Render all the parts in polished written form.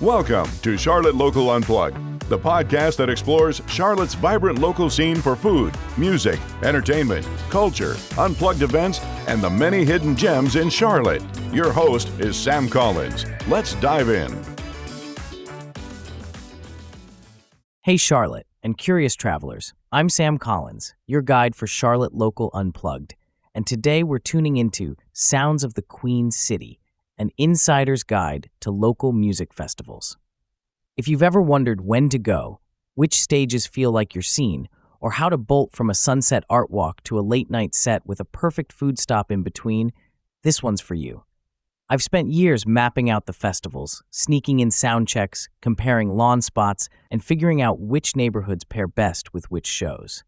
Welcome to Charlotte Local Unplugged, the podcast that explores Charlotte's vibrant local scene for food, music, entertainment, culture, unplugged events, and the many hidden gems in Charlotte. Your host is Sam Collins. Let's dive in. Hey Charlotte and curious travelers, I'm Sam Collins, your guide for Charlotte Local Unplugged, and today we're tuning into Sounds of the Queen City, an insider's guide to local music festivals. If you've ever wondered when to go, which stages feel like you're seen, or how to bolt from a sunset art walk to a late-night set with a perfect food stop in between, this one's for you. I've spent years mapping out the festivals, sneaking in sound checks, comparing lawn spots, and figuring out which neighborhoods pair best with which shows.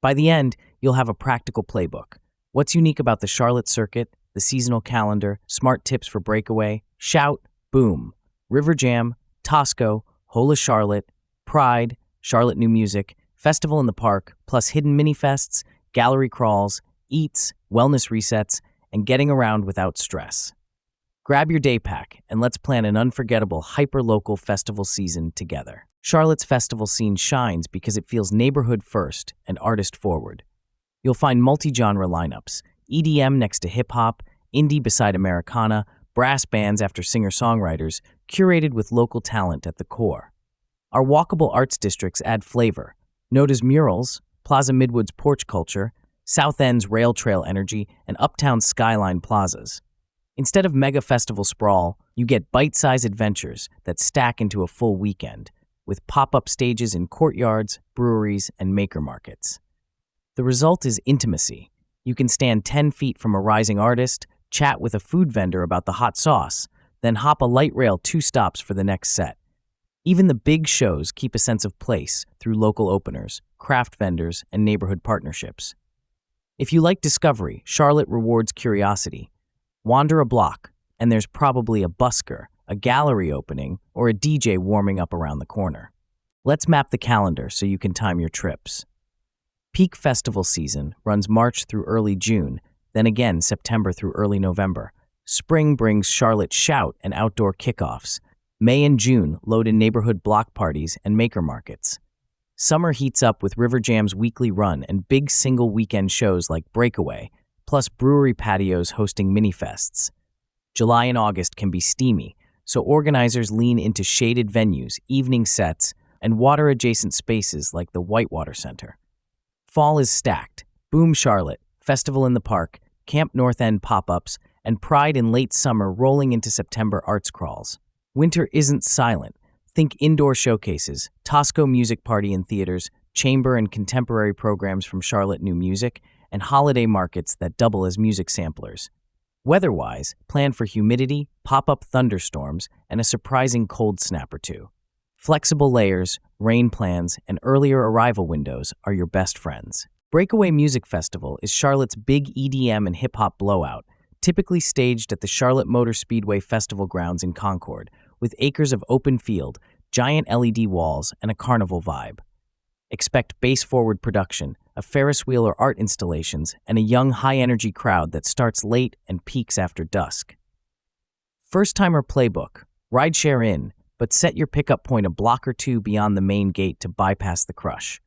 By the end, you'll have a practical playbook. What's unique about the Charlotte circuit, the seasonal calendar, smart tips for breakaway, Shout, Boom, River Jam, Tosco, Hola Charlotte, Pride, Charlotte New Music, Festival in the Park, plus hidden mini-fests, gallery crawls, eats, wellness resets, and getting around without stress. Grab your day pack and let's plan an unforgettable hyper-local festival season together. Charlotte's festival scene shines because it feels neighborhood first and artist forward. You'll find multi-genre lineups, EDM next to hip-hop, indie beside Americana, brass bands after singer-songwriters, curated with local talent at the core. Our walkable arts districts add flavor. Nota's murals, Plaza Midwood's porch culture, South End's rail trail energy, and Uptown's skyline plazas. Instead of mega festival sprawl, you get bite-sized adventures that stack into a full weekend, with pop-up stages in courtyards, breweries, and maker markets. The result is intimacy. You can stand 10 feet from a rising artist, chat with a food vendor about the hot sauce, then hop a light rail 2 stops for the next set. Even the big shows keep a sense of place through local openers, craft vendors, and neighborhood partnerships. If you like discovery, Charlotte rewards curiosity. Wander a block, and there's probably a busker, a gallery opening, or a DJ warming up around the corner. Let's map the calendar so you can time your trips. Peak festival season runs March through early June, then again September through early November. Spring brings Charlotte Shout and outdoor kickoffs. May and June load in neighborhood block parties and maker markets. Summer heats up with River Jam's weekly run and big single weekend shows like Breakaway, plus brewery patios hosting mini-fests. July and August can be steamy, so organizers lean into shaded venues, evening sets, and water-adjacent spaces like the Whitewater Center. Fall is stacked. Boom Charlotte, Festival in the Park, Camp North End pop-ups, and Pride in late summer rolling into September arts crawls. Winter isn't silent. Think indoor showcases, Tosco Music Party in theaters, chamber and contemporary programs from Charlotte New Music, and holiday markets that double as music samplers. Weather-wise, plan for humidity, pop-up thunderstorms, and a surprising cold snap or two. Flexible layers, rain plans, and earlier arrival windows are your best friends. Breakaway Music Festival is Charlotte's big EDM and hip-hop blowout, typically staged at the Charlotte Motor Speedway Festival grounds in Concord, with acres of open field, giant LED walls, and a carnival vibe. Expect bass-forward production, a Ferris wheel or art installations, and a young, high-energy crowd that starts late and peaks after dusk. First-timer playbook, rideshare in, but set your pickup point a block or 2 beyond the main gate to bypass the crush.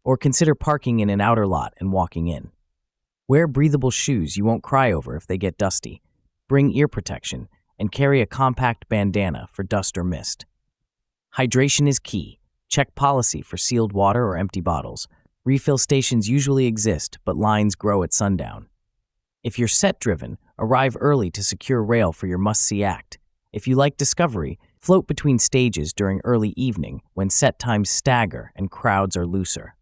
Or consider parking in an outer lot and walking in. Wear breathable shoes you won't cry over if they get dusty. Bring ear protection, and carry a compact bandana for dust or mist. Hydration is key. Check policy for sealed water or empty bottles. Refill stations usually exist, but lines grow at sundown. If you're set-driven, arrive early to secure rail for your must-see act. If you like discovery, float between stages during early evening when set times stagger and crowds are looser.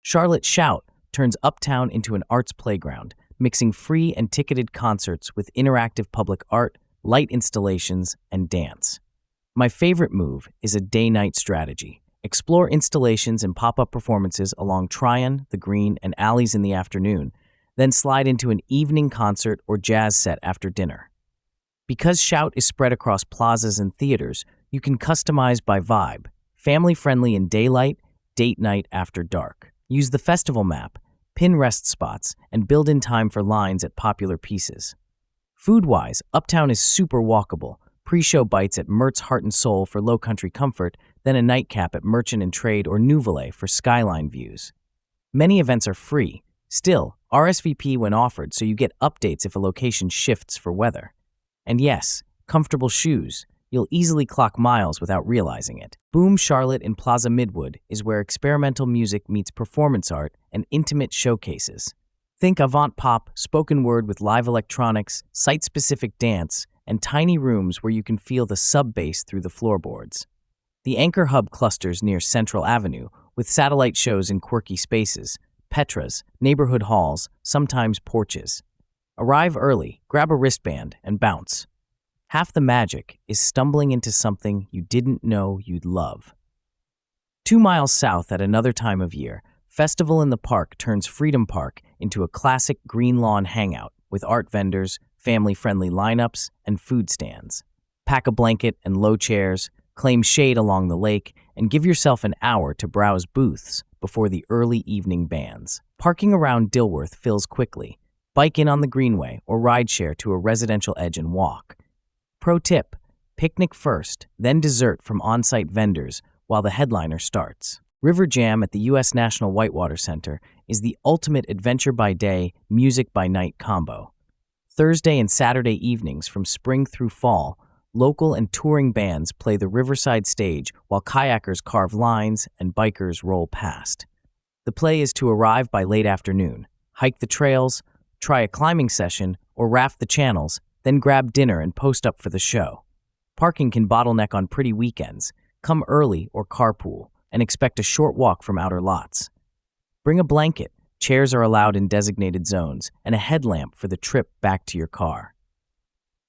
Charlotte Shout turns Uptown into an arts playground, mixing free and ticketed concerts with interactive public art, light installations, and dance. My favorite move is a day-night strategy. Explore installations and pop-up performances along Tryon, the Green, and alleys in the afternoon, then slide into an evening concert or jazz set after dinner. Because Shout is spread across plazas and theaters, you can customize by vibe, family-friendly in daylight, date night after dark. Use the festival map, pin rest spots, and build in time for lines at popular pieces. Food-wise, Uptown is super walkable. pre-show bites at Mertz Heart and Soul for low country comfort, then a nightcap at Merchant and Trade or Nouvelle for skyline views. Many events are free. Still, RSVP when offered so you get updates if a location shifts for weather. And yes, comfortable shoes. You'll easily clock miles without realizing it. Boom Charlotte in Plaza Midwood is where experimental music meets performance art and intimate showcases. Think avant pop, spoken word with live electronics, site-specific dance, and tiny rooms where you can feel the sub-bass through the floorboards. The Anchor Hub clusters near Central Avenue, with satellite shows in quirky spaces, Petras, neighborhood halls, sometimes porches. Arrive early, grab a wristband, and bounce. Half the magic is stumbling into something you didn't know you'd love. 2 miles south at another time of year, Festival in the Park turns Freedom Park into a classic green lawn hangout with art vendors, family-friendly lineups, and food stands. Pack a blanket and low chairs, claim shade along the lake, and give yourself an hour to browse booths before the early evening bands. Parking around Dilworth fills quickly. Bike in on the greenway or rideshare to a residential edge and walk. Pro tip, picnic first, then dessert from on-site vendors while the headliner starts. River Jam at the U.S. National Whitewater Center is the ultimate adventure by day, music by night combo. Thursday and Saturday evenings from spring through fall, local and touring bands play the Riverside stage while kayakers carve lines and bikers roll past. The play is to arrive by late afternoon, hike the trails, try a climbing session, or raft the channels, then grab dinner and post up for the show. Parking can bottleneck on pretty weekends. Come early or carpool, and expect a short walk from outer lots. Bring a blanket, chairs are allowed in designated zones, and a headlamp for the trip back to your car.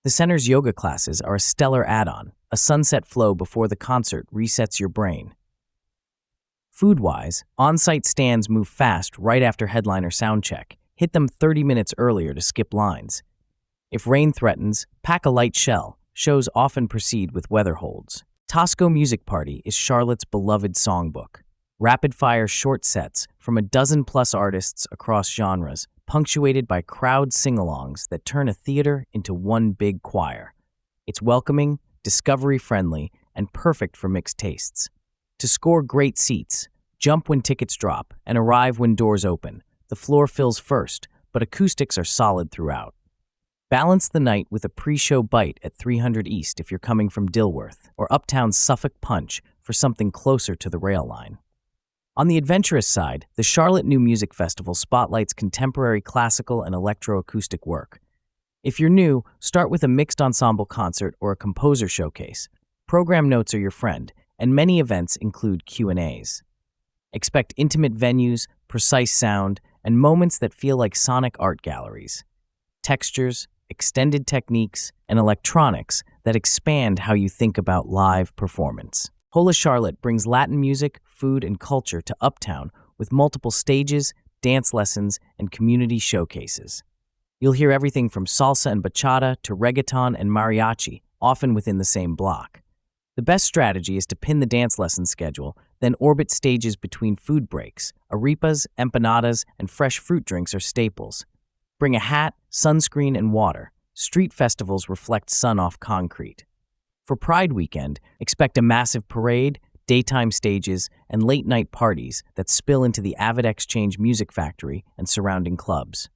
The center's yoga classes are a stellar add-on. A sunset flow before the concert resets your brain. Food-wise, on-site stands move fast right after headliner soundcheck. Hit them 30 minutes earlier to skip lines. If rain threatens, pack a light shell. Shows often proceed with weather holds. Tosco Music Party is Charlotte's beloved songbook. Rapid-fire short sets from a dozen-plus artists across genres, punctuated by crowd sing-alongs that turn a theater into one big choir. It's welcoming, discovery-friendly, and perfect for mixed tastes. To score great seats, jump when tickets drop and arrive when doors open. The floor fills first, but acoustics are solid throughout. Balance the night with a pre-show bite at 300 East if you're coming from Dilworth, or uptown Suffolk Punch for something closer to the rail line. On the adventurous side, the Charlotte New Music Festival spotlights contemporary classical and electroacoustic work. If you're new, start with a mixed ensemble concert or a composer showcase. Program notes are your friend, and many events include Q&As. Expect intimate venues, precise sound, and moments that feel like sonic art galleries. Textures, extended techniques, and electronics that expand how you think about live performance. Hola Charlotte brings Latin music, food, and culture to Uptown with multiple stages, dance lessons, and community showcases. You'll hear everything from salsa and bachata to reggaeton and mariachi, often within the same block. The best strategy is to pin the dance lesson schedule, then orbit stages between food breaks. Arepas, empanadas, and fresh fruit drinks are staples. Bring a hat, sunscreen, and water. Street festivals reflect sun off concrete. For Pride Weekend, expect a massive parade, daytime stages, and late-night parties that spill into the Avid Exchange Music Factory and surrounding clubs.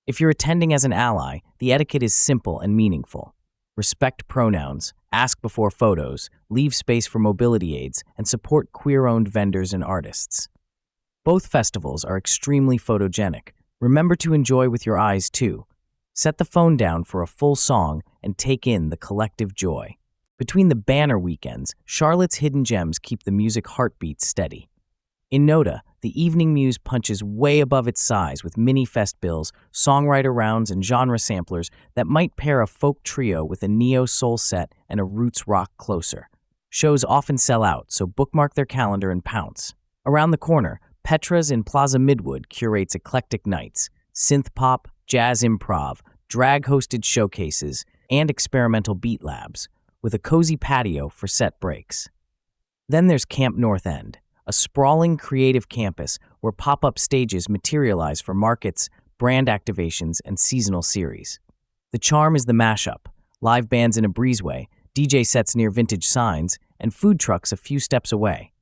If you're attending as an ally, the etiquette is simple and meaningful. Respect pronouns, ask before photos, leave space for mobility aids, and support queer-owned vendors and artists. Both festivals are extremely photogenic. Remember to enjoy with your eyes, too. Set the phone down for a full song and take in the collective joy. Between the banner weekends, Charlotte's hidden gems keep the music heartbeat steady. In Noda, the Evening Muse punches way above its size with mini-fest bills, songwriter rounds, and genre samplers that might pair a folk trio with a neo-soul set and a roots rock closer. Shows often sell out, so bookmark their calendar and pounce. Around the corner, Petra's in Plaza Midwood curates eclectic nights, synth pop, jazz improv, drag-hosted showcases, and experimental beat labs, with a cozy patio for set breaks. Then there's Camp North End, a sprawling creative campus where pop-up stages materialize for markets, brand activations, and seasonal series. The charm is the mashup, live bands in a breezeway, DJ sets near vintage signs, and food trucks a few steps away.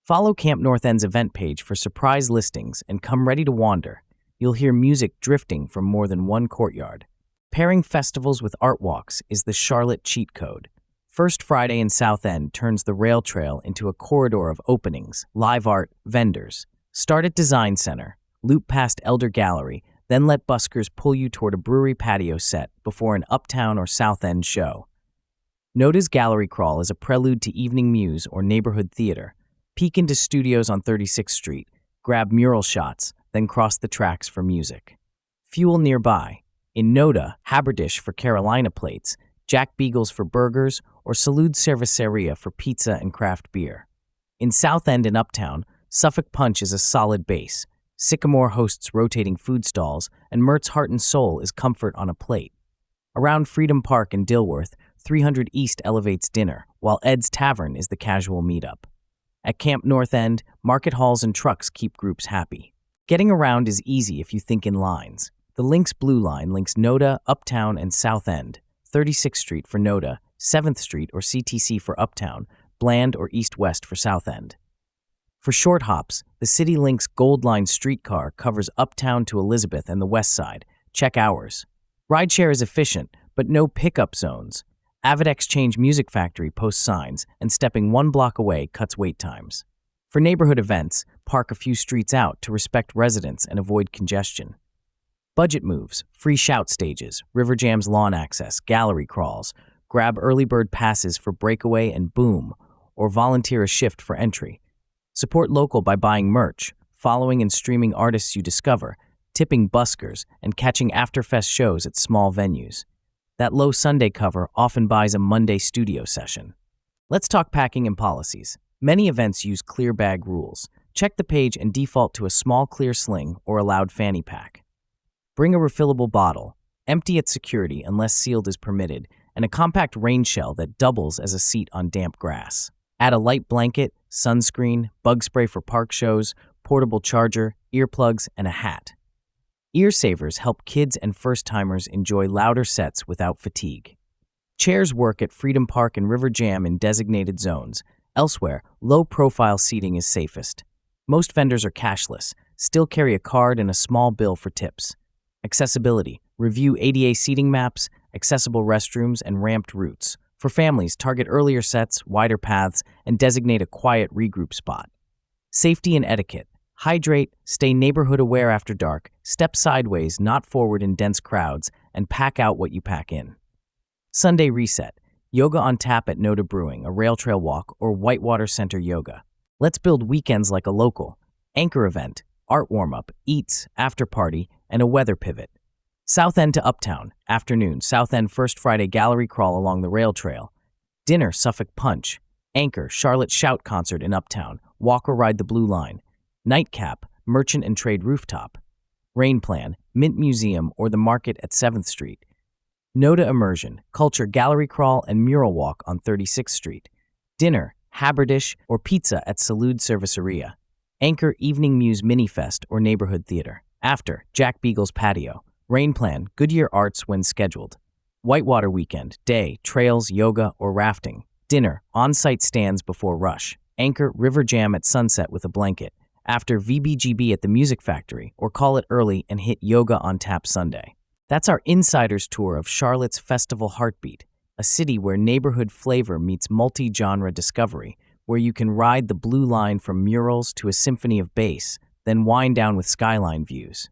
Follow Camp North End's event page for surprise listings and come ready to wander. You'll hear music drifting from more than one courtyard. Pairing festivals with art walks is the Charlotte cheat code. First Friday in South End turns the rail trail into a corridor of openings, live art, vendors. Start at Design Center, loop past Elder Gallery, then let buskers pull you toward a brewery patio set before an Uptown or South End show. Noda's Gallery Crawl is a prelude to evening muse or neighborhood theater. Peek into studios on 36th Street, grab mural shots, then cross the tracks for music. Fuel nearby. In Noda, Haberdish for Carolina plates, Jack Beagles for burgers, or Salud Cerveceria for pizza and craft beer. In South End and Uptown, Suffolk Punch is a solid base. Sycamore hosts rotating food stalls, and Mert's Heart and Soul is comfort on a plate. Around Freedom Park and Dilworth, 300 East elevates dinner, while Ed's Tavern is the casual meetup. At Camp North End, market halls and trucks keep groups happy. Getting around is easy if you think in lines. The Lynx Blue Line links Noda, Uptown, and South End, 36th Street for Noda, 7th Street or CTC for Uptown, Bland or East-West for South End. For short hops, the City Lynx Gold Line streetcar covers Uptown to Elizabeth and the West Side. Check hours. Rideshare is efficient, but no pickup zones. Avid Exchange Music Factory posts signs, and stepping one block away cuts wait times. For neighborhood events, park a few streets out to respect residents and avoid congestion. Budget moves, free shout stages, River Jam's lawn access, gallery crawls, grab early bird passes for breakaway and boom, or volunteer a shift for entry. Support local by buying merch, following and streaming artists you discover, tipping buskers, and catching afterfest shows at small venues. That low Sunday cover often buys a Monday studio session. Let's talk packing and policies. Many events use clear bag rules. Check the page and default to a small clear sling or allowed fanny pack. Bring a refillable bottle, empty at security unless sealed is permitted, and a compact rain shell that doubles as a seat on damp grass. Add a light blanket, sunscreen, bug spray for park shows, portable charger, earplugs, and a hat. Ear savers help kids and first-timers enjoy louder sets without fatigue. Chairs work at Freedom Park and River Jam in designated zones. Elsewhere, low-profile seating is safest. Most vendors are cashless. Still carry a card and a small bill for tips. Accessibility. Review ADA seating maps, accessible restrooms, and ramped routes. For families, target earlier sets, wider paths, and designate a quiet regroup spot. Safety and etiquette. Hydrate, stay neighborhood aware after dark, step sideways, not forward in dense crowds, and pack out what you pack in. Sunday reset. Yoga on tap at Noda Brewing, a rail trail walk, or Whitewater Center yoga. Let's build weekends like a local. Anchor event, art warm-up, eats, after party, and a weather pivot. South End to Uptown, afternoon, South End First Friday gallery crawl along the rail trail. Dinner, Suffolk Punch. Anchor, Charlotte Shout concert in Uptown, walk or ride the Blue Line. Nightcap, Merchant and Trade Rooftop. Rain Plan, Mint Museum or the Market at 7th Street. Noda Immersion, Culture Gallery Crawl and Mural Walk on 36th Street. Dinner, Haberdish or pizza at Salud Cerveceria. Anchor Evening Muse Mini Fest or Neighborhood Theater. After, Jack Beagles Patio. Rain Plan, Goodyear Arts when scheduled. Whitewater Weekend, day, trails, yoga, or rafting. Dinner, on-site stands before rush. Anchor River Jam at sunset with a blanket. After VBGB at the Music Factory, or call it early and hit Yoga on Tap Sunday. That's our insider's tour of Charlotte's Festival Heartbeat, a city where neighborhood flavor meets multi-genre discovery, where you can ride the Blue Line from murals to a symphony of bass, then wind down with skyline views.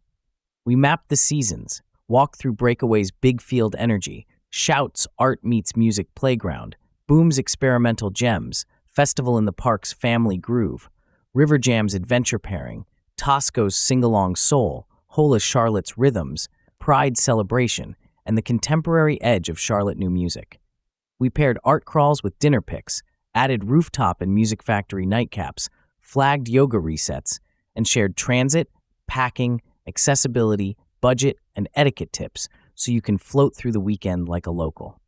We mapped the seasons, walked through Breakaway's Big Field Energy, Shouts Art Meets Music Playground, Boom's Experimental Gems, Festival in the Park's Family Groove, River Jam's Adventure Pairing, Tosco's Sing-Along Soul, Hola Charlotte's Rhythms, Pride Celebration, and the contemporary edge of Charlotte new music. We paired art crawls with dinner picks, added rooftop and Music Factory nightcaps, flagged yoga resets, and shared transit, packing, accessibility, budget, and etiquette tips so you can float through the weekend like a local.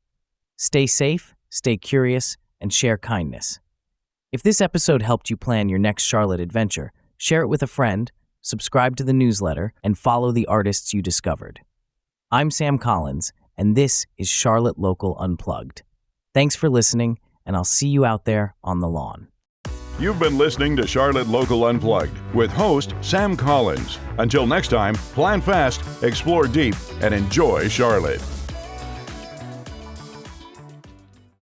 Stay safe, stay curious, and share kindness. If this episode helped you plan your next Charlotte adventure, share it with a friend, subscribe to the newsletter, and follow the artists you discovered. I'm Sam Collins, and this is Charlotte Local Unplugged. Thanks for listening, and I'll see you out there on the lawn. You've been listening to Charlotte Local Unplugged with host Sam Collins. Until next time, plan fast, explore deep, and enjoy Charlotte.